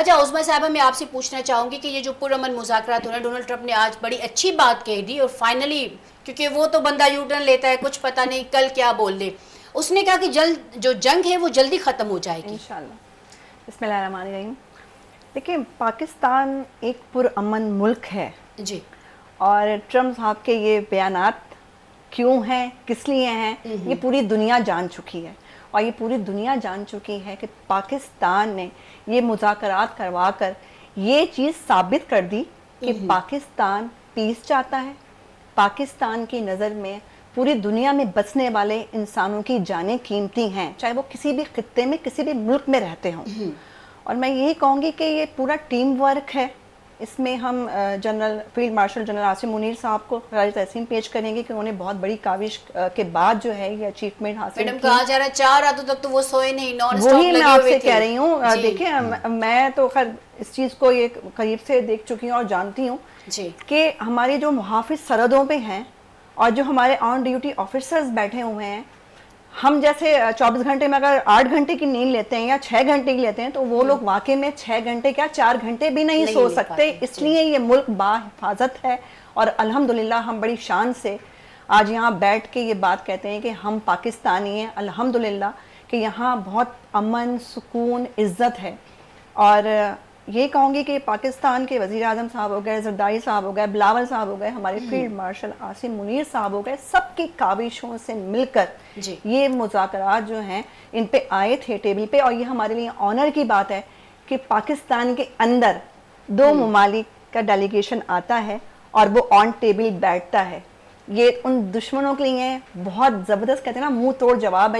अच्छा उस्मा साहबा, मैं आपसे पूछना चाहूँगी कि ये जो पुरअमन मुज़ाकरात हो रहे हैं, डोनाल्ड ट्रंप ने आज बड़ी अच्छी बात कह दी और फाइनली, क्योंकि वो तो बंदा यू टर्न लेता है, कुछ पता नहीं कल क्या बोल दे। उसने कहा कि जल्द जो जंग है वो जल्दी ख़त्म हो जाएगी इंशाल्लाह। बिस्मिल्लाहिर्रहमानिर्रहीम। देखिए, पाकिस्तान एक पुरअमन मुल्क है जी। और ट्रंप साहब के ये बयानात क्यों हैं, किस लिए हैं, ये पूरी दुनिया जान चुकी है। और ये पूरी दुनिया जान चुकी है कि पाकिस्तान ने ये मुज़ाकरात करवा कर ये चीज़ साबित कर दी कि पाकिस्तान पीस चाहता है। पाकिस्तान की नज़र में पूरी दुनिया में बसने वाले इंसानों की जानें कीमती हैं, चाहे वो किसी भी खित्ते में, किसी भी मुल्क में रहते हों। और मैं यही कहूँगी कि ये पूरा टीम वर्क है। इसमें हम general field marshal general Asim Munir साहब को खराज तहसीन पेश करेंगे कि उन्होंने बहुत बड़ी काविश के बाद जो है ये अचीवमेंट हासिल की। मैडम कहा जा रहा है 4 रातों तक तो वो सोए नहीं, नॉन स्टॉप वही मैं लगे हुए आपसे थे। कह रही हूँ। देखिए, मैं तो खैर इस चीज़ को ये करीब से देख चुकी हूँ और जानती हूँ कि हमारे जो मुहाफिज सरहदों पे हैं और जो हमारे ऑन ड्यूटी ऑफिसर्स बैठे हुए हैं, हम जैसे 24 घंटे में अगर 8 घंटे की नींद लेते हैं या 6 घंटे की लेते हैं, तो वो लोग वाकई में 6 घंटे क्या 4 घंटे भी नहीं सो सकते। इसलिए ये मुल्क बाहिफाजत है और अल्हम्दुलिल्लाह हम बड़ी शान से आज यहाँ बैठ के ये बात कहते हैं कि हम पाकिस्तानी हैं। अल्हम्दुलिल्लाह कि यहाँ बहुत अमन, सुकून, इज़्ज़त है। और ये कहूँगी कि पाकिस्तान के वज़ीर आज़म साहब हो गए, जरदारी साहब हो गए, बिलावल साहब हो गए, हमारे फील्ड मार्शल आसिम मुनीर साहब हो गए, सबकी काविशों से मिलकर ये मुज़ाकरात जो हैं इन पे आए थे टेबल पे। और ये हमारे लिए ऑनर की बात है कि पाकिस्तान के अंदर 2 ममालिक का डेलीगेशन आता है और वो ऑन टेबल बैठता है। ये उन दुश्मनों के लिए बहुत ज़बरदस्त, कहते हैं ना, मुंह तोड़ जवाब है जो